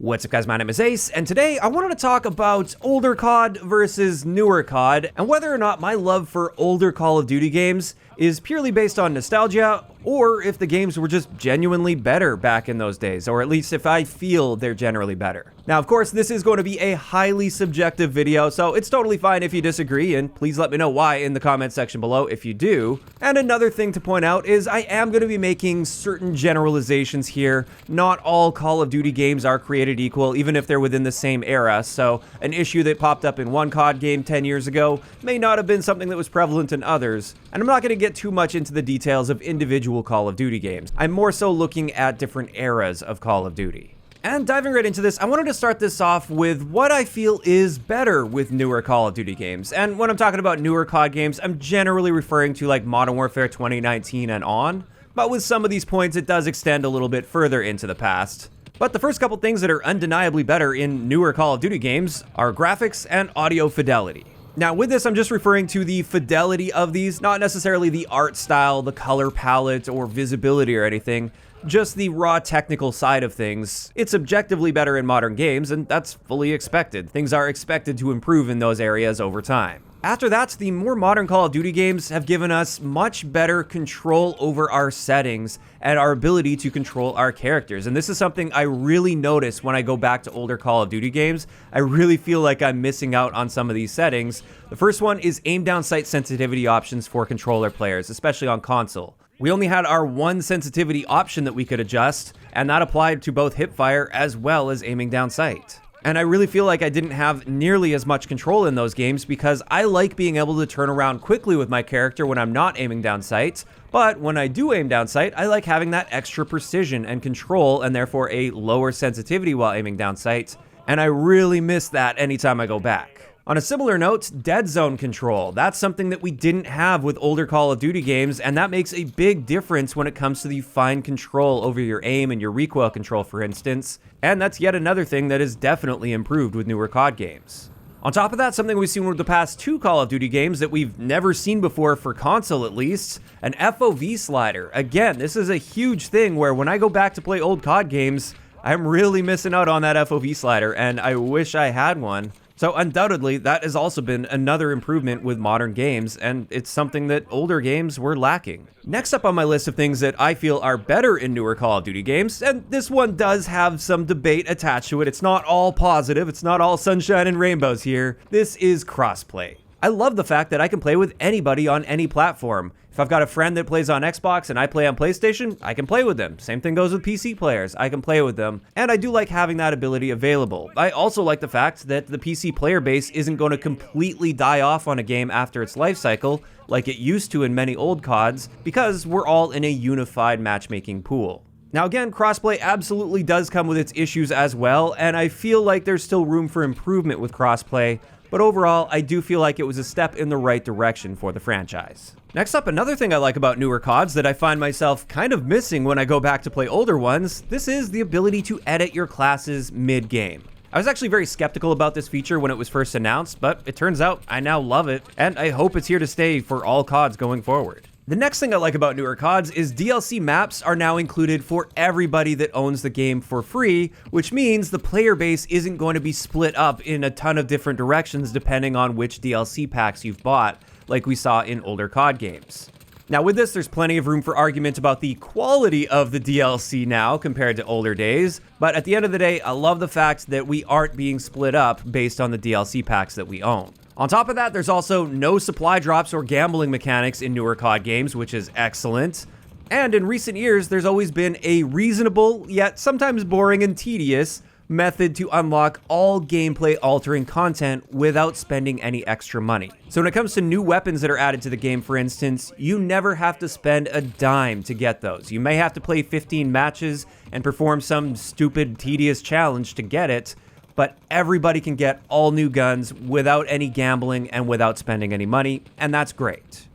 What's up guys, my name is Ace, and today I wanted to talk about older COD versus newer COD, and whether or not my love for older Call of Duty games is purely based on nostalgia, or if the games were just genuinely better back in those days, or at least if I feel they're generally better. Now of course this is going to be a highly subjective video, so it's totally fine if you disagree, and please let me know why in the comment section below if you do. And another thing to point out is I am going to be making certain generalizations here. Not all Call of Duty games are created equal, even if they're within the same era, so an issue that popped up in one COD game 10 years ago may not have been something that was prevalent in others, and I'm not going to get too much into the details of individual Call of Duty games. I'm more so looking at different eras of Call of Duty. And diving right into this, I wanted to start this off with what I feel is better with newer Call of Duty games. And when I'm talking about newer COD games, I'm generally referring to like Modern Warfare 2019 and on, but with some of these points it does extend a little bit further into the past. But the first couple things that are undeniably better in newer Call of Duty games are graphics and audio fidelity. Now with this, I'm just referring to the fidelity of these, not necessarily the art style, the color palette, or visibility or anything, just the raw technical side of things. It's objectively better in modern games, and that's fully expected. Things are expected to improve in those areas over time. After that, the more modern Call of Duty games have given us much better control over our settings and our ability to control our characters. And this is something I really notice when I go back to older Call of Duty games. I really feel like I'm missing out on some of these settings. The first one is aim down sight sensitivity options for controller players, especially on console. We only had our one sensitivity option that we could adjust, and that applied to both hipfire as well as aiming down sight. And I really feel like I didn't have nearly as much control in those games because I like being able to turn around quickly with my character when I'm not aiming down sight, but when I do aim down sight, I like having that extra precision and control and therefore a lower sensitivity while aiming down sight, and I really miss that anytime I go back. On a similar note, dead zone control. That's something that we didn't have with older Call of Duty games, and that makes a big difference when it comes to the fine control over your aim and your recoil control, for instance. And that's yet another thing that is definitely improved with newer COD games. On top of that, something we've seen with the past two Call of Duty games that we've never seen before for console at least, an FOV slider. Again, this is a huge thing where when I go back to play old COD games, I'm really missing out on that FOV slider, and I wish I had one. So undoubtedly, that has also been another improvement with modern games, and it's something that older games were lacking. Next up on my list of things that I feel are better in newer Call of Duty games, and this one does have some debate attached to it. It's not all positive, it's not all sunshine and rainbows here. This is crossplay. I love the fact that I can play with anybody on any platform. If I've got a friend that plays on Xbox and I play on PlayStation, I can play with them. Same thing goes with PC players. I can play with them. And I do like having that ability available. I also like the fact that the PC player base isn't going to completely die off on a game after its life cycle, like it used to in many old CODs, because we're all in a unified matchmaking pool. Now again, crossplay absolutely does come with its issues as well, and I feel like there's still room for improvement with crossplay, but overall, I do feel like it was a step in the right direction for the franchise. Next up, another thing I like about newer CODs that I find myself kind of missing when I go back to play older ones, this is the ability to edit your classes mid-game. I was actually very skeptical about this feature when it was first announced, but it turns out I now love it, and I hope it's here to stay for all CODs going forward. The next thing I like about newer CODs is DLC maps are now included for everybody that owns the game for free, which means the player base isn't going to be split up in a ton of different directions depending on which DLC packs you've bought, like we saw in older COD games. Now with this, there's plenty of room for argument about the quality of the DLC now compared to older days, but at the end of the day, I love the fact that we aren't being split up based on the DLC packs that we own. On top of that, there's also no supply drops or gambling mechanics in newer COD games, which is excellent. And in recent years, there's always been a reasonable, yet sometimes boring and tedious, method to unlock all gameplay altering content without spending any extra money. So when it comes to new weapons that are added to the game, for instance, you never have to spend a dime to get those. You may have to play 15 matches and perform some stupid, tedious challenge to get it, but everybody can get all new guns without any gambling and without spending any money, and that's great.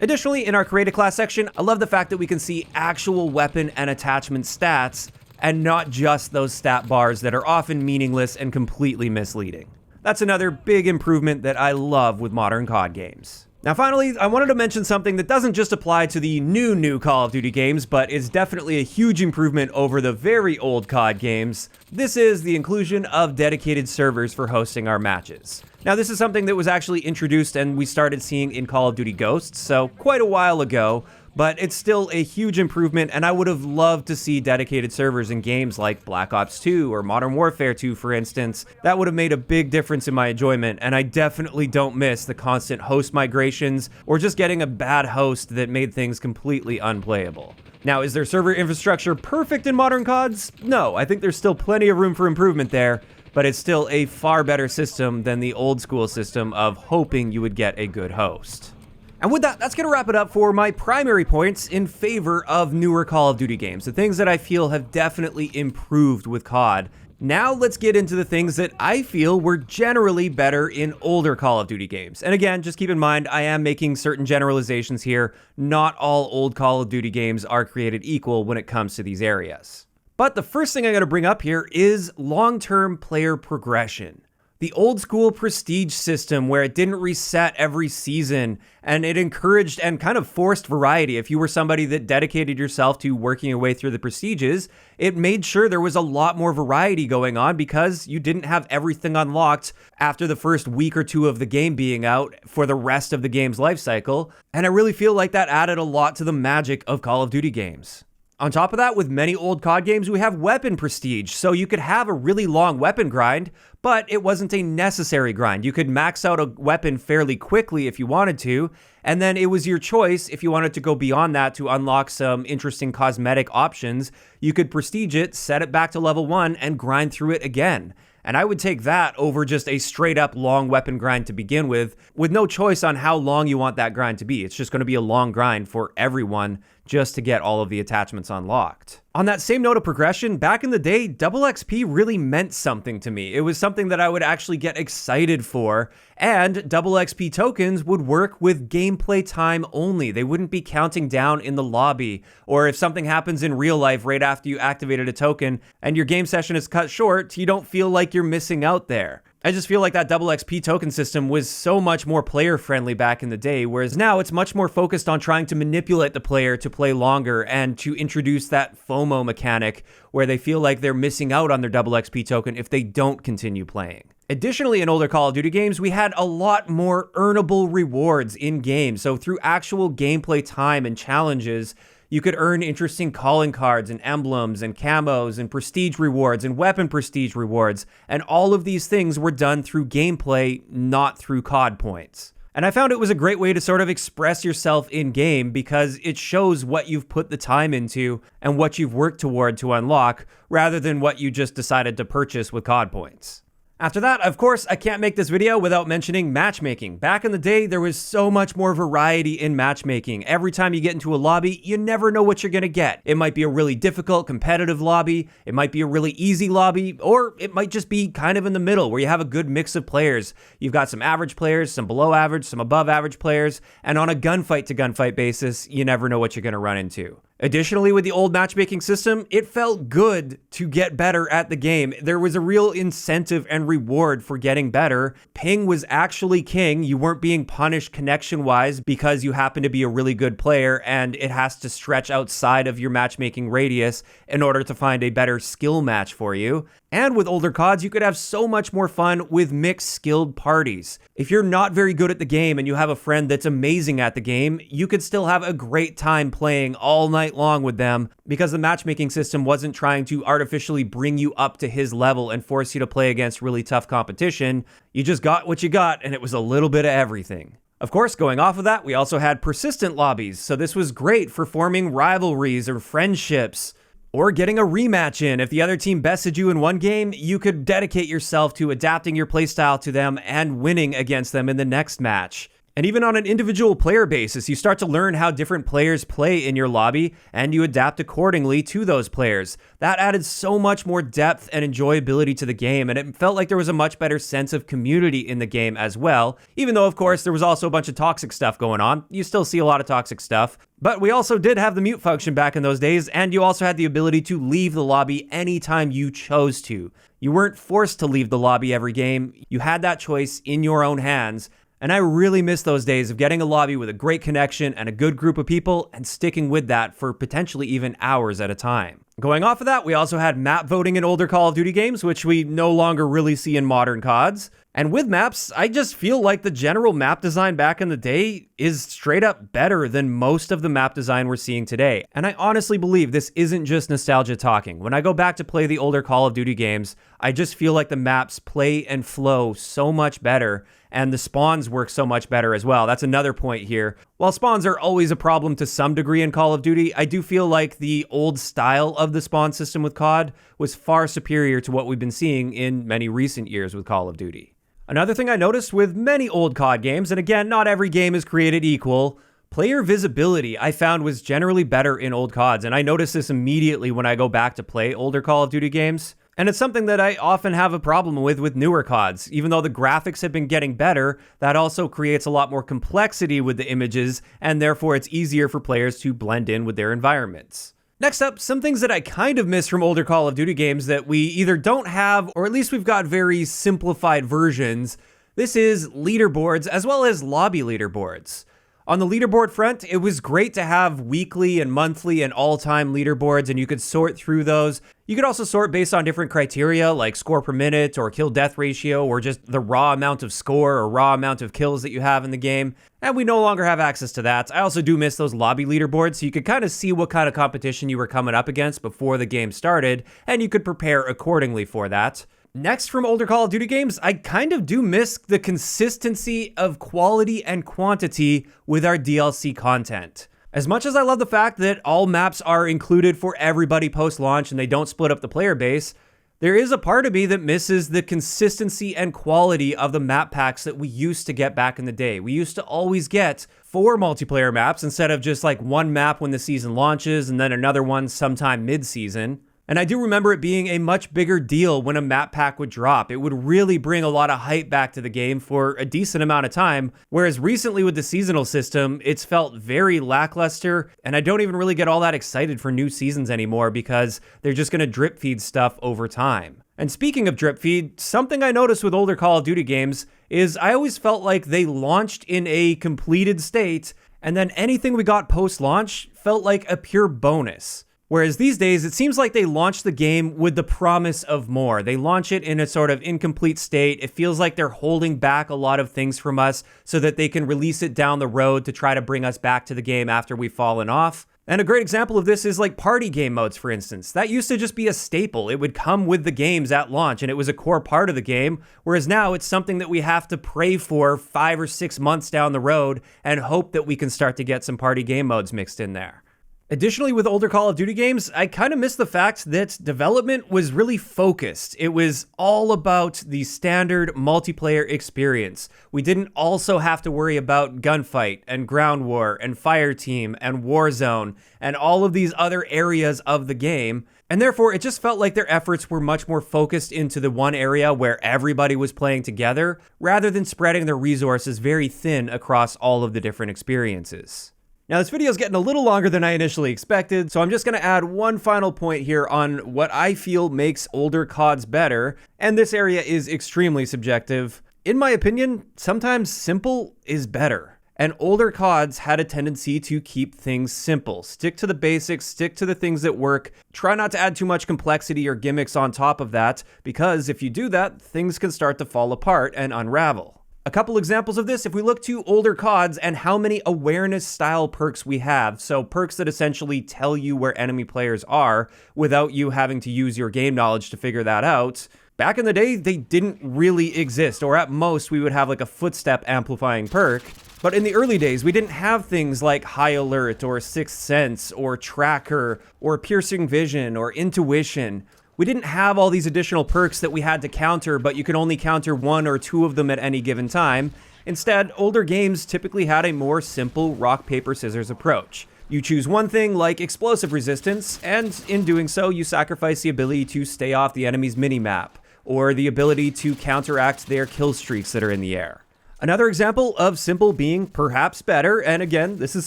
Additionally, in our Create a Class section, I love the fact that we can see actual weapon and attachment stats, and not just those stat bars that are often meaningless and completely misleading. That's another big improvement that I love with modern COD games. Now finally, I wanted to mention something that doesn't just apply to the new Call of Duty games, but is definitely a huge improvement over the very old COD games. This is the inclusion of dedicated servers for hosting our matches. Now this is something that was actually introduced and we started seeing in Call of Duty Ghosts, so quite a while ago, but it's still a huge improvement, and I would have loved to see dedicated servers in games like Black Ops 2 or Modern Warfare 2, for instance. That would have made a big difference in my enjoyment, and I definitely don't miss the constant host migrations or just getting a bad host that made things completely unplayable. Now, is their server infrastructure perfect in modern CODs? No, I think there's still plenty of room for improvement there, but it's still a far better system than the old school system of hoping you would get a good host. And with that, that's going to wrap it up for my primary points in favor of newer Call of Duty games, the things that I feel have definitely improved with COD. Now let's get into the things that I feel were generally better in older Call of Duty games. And again, just keep in mind, I am making certain generalizations here. Not all old Call of Duty games are created equal when it comes to these areas. But the first thing I'm going to bring up here is long-term player progression. The old school prestige system where it didn't reset every season and it encouraged and kind of forced variety. If you were somebody that dedicated yourself to working your way through the prestiges, it made sure there was a lot more variety going on because you didn't have everything unlocked after the first week or two of the game being out for the rest of the game's life cycle. And I really feel like that added a lot to the magic of Call of Duty games. On top of that, with many old COD games, we have weapon prestige, so you could have a really long weapon grind, but it wasn't a necessary grind. You could max out a weapon fairly quickly if you wanted to, and then it was your choice if you wanted to go beyond that to unlock some interesting cosmetic options. You could prestige it, set it back to level 1, and grind through it again. And I would take that over just a straight up long weapon grind to begin with no choice on how long you want that grind to be. It's just going to be a long grind for everyone just to get all of the attachments unlocked. On that same note of progression, back in the day, double XP really meant something to me. It was something that I would actually get excited for, and double XP tokens would work with gameplay time only. They wouldn't be counting down in the lobby, or if something happens in real life right after you activated a token and your game session is cut short, you don't feel like you're missing out there. I just feel like that double XP token system was so much more player friendly back in the day, whereas now it's much more focused on trying to manipulate the player to play longer and to introduce that FOMO mechanic where they feel like they're missing out on their double XP token if they don't continue playing. Additionally, in older Call of Duty games, we had a lot more earnable rewards in game. So through actual gameplay time and challenges, you could earn interesting calling cards and emblems and camos and prestige rewards and weapon prestige rewards. And all of these things were done through gameplay, not through COD points. And I found it was a great way to sort of express yourself in game because it shows what you've put the time into and what you've worked toward to unlock rather than what you just decided to purchase with COD points. After that, of course, I can't make this video without mentioning matchmaking. Back in the day, there was so much more variety in matchmaking. Every time you get into a lobby, you never know what you're gonna get. It might be a really difficult, competitive lobby, it might be a really easy lobby, or it might just be kind of in the middle where you have a good mix of players. You've got some average players, some below average, some above average players, and on a gunfight to gunfight basis, you never know what you're gonna run into. Additionally, with the old matchmaking system, it felt good to get better at the game. There was a real incentive and reward for getting better. Ping was actually king. You weren't being punished connection-wise because you happen to be a really good player and it has to stretch outside of your matchmaking radius in order to find a better skill match for you. And with older CODs, you could have so much more fun with mixed skilled parties. If you're not very good at the game and you have a friend that's amazing at the game, you could still have a great time playing all night long with them because the matchmaking system wasn't trying to artificially bring you up to his level and force you to play against really tough competition. You just got what you got, and it was a little bit of everything. Of course, going off of that, we also had persistent lobbies, so this was great for forming rivalries or friendships, or getting a rematch in. If the other team bested you in one game, you could dedicate yourself to adapting your playstyle to them and winning against them in the next match. And even on an individual player basis, you start to learn how different players play in your lobby, and you adapt accordingly to those players. That added so much more depth and enjoyability to the game, and it felt like there was a much better sense of community in the game as well, even though, of course, there was also a bunch of toxic stuff going on. You still see a lot of toxic stuff. But we also did have the mute function back in those days, and you also had the ability to leave the lobby anytime you chose to. You weren't forced to leave the lobby every game. You had that choice in your own hands. And I really miss those days of getting a lobby with a great connection and a good group of people and sticking with that for potentially even hours at a time. Going off of that, we also had map voting in older Call of Duty games, which we no longer really see in modern CODs. And with maps, I just feel like the general map design back in the day is straight up better than most of the map design we're seeing today. And I honestly believe this isn't just nostalgia talking. When I go back to play the older Call of Duty games, I just feel like the maps play and flow so much better, and the spawns work so much better as well. That's another point here. While spawns are always a problem to some degree in Call of Duty, I do feel like the old style of the spawn system with COD was far superior to what we've been seeing in many recent years with Call of Duty. Another thing I noticed with many old COD games, and again, not every game is created equal, player visibility I found was generally better in old CODs, and I noticed this immediately when I go back to play older Call of Duty games. And it's something that I often have a problem with newer CODs. Even though the graphics have been getting better, that also creates a lot more complexity with the images, and therefore it's easier for players to blend in with their environments. Next up, some things that I kind of miss from older Call of Duty games that we either don't have, or at least we've got very simplified versions. This is leaderboards as well as lobby leaderboards. On the leaderboard front, it was great to have weekly and monthly and all-time leaderboards, and you could sort through those. You could also sort based on different criteria like score per minute or kill-death ratio or just the raw amount of score or raw amount of kills that you have in the game. And we no longer have access to that. I also do miss those lobby leaderboards, so you could kind of see what kind of competition you were coming up against before the game started, and you could prepare accordingly for that. Next, from older Call of Duty games, I kind of do miss the consistency of quality and quantity with our DLC content. As much as I love the fact that all maps are included for everybody post-launch and they don't split up the player base, there is a part of me that misses the consistency and quality of the map packs that we used to get back in the day. We used to always get 4 multiplayer maps instead of just like one map when the season launches and then another one sometime mid-season. And I do remember it being a much bigger deal when a map pack would drop. It would really bring a lot of hype back to the game for a decent amount of time, whereas recently with the seasonal system, it's felt very lackluster, and I don't even really get all that excited for new seasons anymore because they're just going to drip feed stuff over time. And speaking of drip feed, something I noticed with older Call of Duty games is I always felt like they launched in a completed state, and then anything we got post-launch felt like a pure bonus. Whereas these days, it seems like they launch the game with the promise of more. They launch it in a sort of incomplete state. It feels like they're holding back a lot of things from us so that they can release it down the road to try to bring us back to the game after we've fallen off. And a great example of this is like party game modes, for instance. That used to just be a staple. It would come with the games at launch, and it was a core part of the game, whereas now it's something that we have to pray for 5 or 6 months down the road and hope that we can start to get some party game modes mixed in there. Additionally, with older Call of Duty games, I kind of miss the fact that development was really focused. It was all about the standard multiplayer experience. We didn't also have to worry about gunfight and ground war and fire team and Warzone and all of these other areas of the game. And therefore, it just felt like their efforts were much more focused into the one area where everybody was playing together, rather than spreading their resources very thin across all of the different experiences. Now, this video is getting a little longer than I initially expected, so I'm just going to add one final point here on what I feel makes older CODs better, and this area is extremely subjective. In my opinion, sometimes simple is better. And older CODs had a tendency to keep things simple. Stick to the basics, stick to the things that work. Try not to add too much complexity or gimmicks on top of that, because if you do that, things can start to fall apart and unravel. A couple examples of this, if we look to older CODs and how many awareness style perks we have, so perks that essentially tell you where enemy players are without you having to use your game knowledge to figure that out. Back in the day, they didn't really exist, or at most we would have like a footstep amplifying perk. But in the early days, we didn't have things like High Alert or Sixth Sense or Tracker or Piercing Vision or Intuition. We didn't have all these additional perks that we had to counter, but you could only counter 1 or 2 of them at any given time. Instead, older games typically had a more simple rock, paper, scissors approach. You choose one thing like explosive resistance, and in doing so, you sacrifice the ability to stay off the enemy's minimap, or the ability to counteract their kill streaks that are in the air. Another example of simple being perhaps better, and again, this is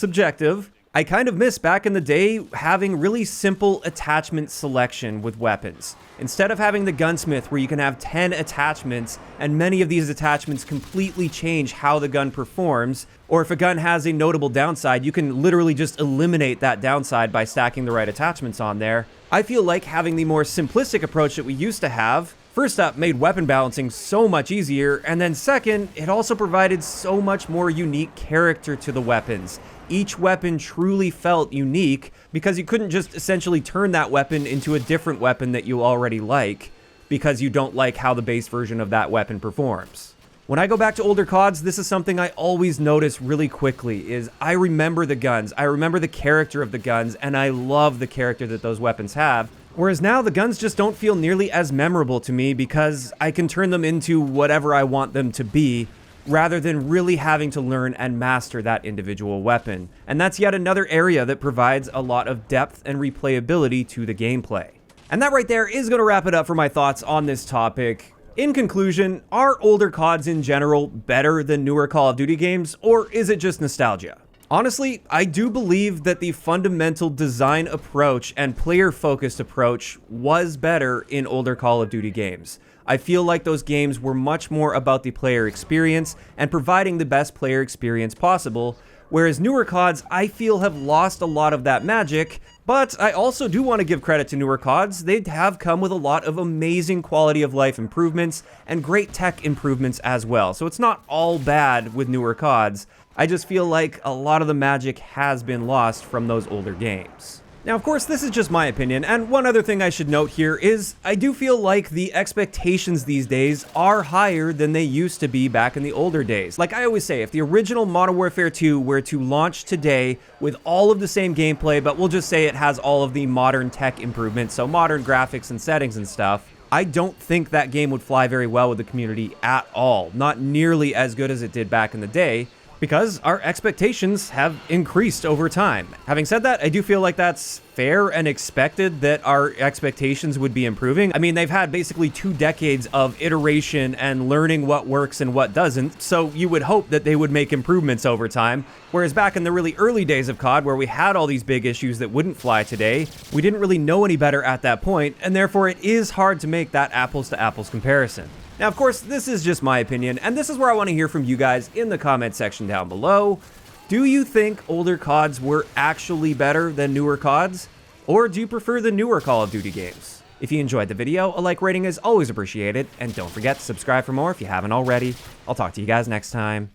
subjective, I kind of miss back in the day having really simple attachment selection with weapons. Instead of having the gunsmith where you can have 10 attachments and many of these attachments completely change how the gun performs, or if a gun has a notable downside, you can literally just eliminate that downside by stacking the right attachments on there. I feel like having the more simplistic approach that we used to have, first up, made weapon balancing so much easier, and then second, it also provided so much more unique character to the weapons. Each weapon truly felt unique because you couldn't just essentially turn that weapon into a different weapon that you already like because you don't like how the base version of that weapon performs. When I go back to older CODs, this is something I always notice really quickly, is I remember the guns, I remember the character of the guns, and I love the character that those weapons have. Whereas now the guns just don't feel nearly as memorable to me because I can turn them into whatever I want them to be, rather than really having to learn and master that individual weapon. And that's yet another area that provides a lot of depth and replayability to the gameplay. And that right there is going to wrap it up for my thoughts on this topic. In conclusion, are older CODs in general better than newer Call of Duty games, or is it just nostalgia? Honestly, I do believe that the fundamental design approach and player-focused approach was better in older Call of Duty games. I feel like those games were much more about the player experience and providing the best player experience possible, whereas newer CODs I feel have lost a lot of that magic, but I also do want to give credit to newer CODs. They have come with a lot of amazing quality of life improvements and great tech improvements as well, so it's not all bad with newer CODs. I just feel like a lot of the magic has been lost from those older games. Now, of course, this is just my opinion, and one other thing I should note here is I do feel like the expectations these days are higher than they used to be back in the older days. Like I always say, if the original Modern Warfare 2 were to launch today with all of the same gameplay, but we'll just say it has all of the modern tech improvements, so modern graphics and settings and stuff, I don't think that game would fly very well with the community at all. Not nearly as good as it did back in the day, because our expectations have increased over time. Having said that, I do feel like that's fair and expected that our expectations would be improving. I mean, they've had basically 2 decades of iteration and learning what works and what doesn't, so you would hope that they would make improvements over time. Whereas back in the really early days of COD, where we had all these big issues that wouldn't fly today, we didn't really know any better at that point, and therefore it is hard to make that apples to apples comparison. Now, of course, this is just my opinion, and this is where I want to hear from you guys in the comment section down below. Do you think older CODs were actually better than newer CODs? Or do you prefer the newer Call of Duty games? If you enjoyed the video, a like rating is always appreciated, and don't forget to subscribe for more if you haven't already. I'll talk to you guys next time.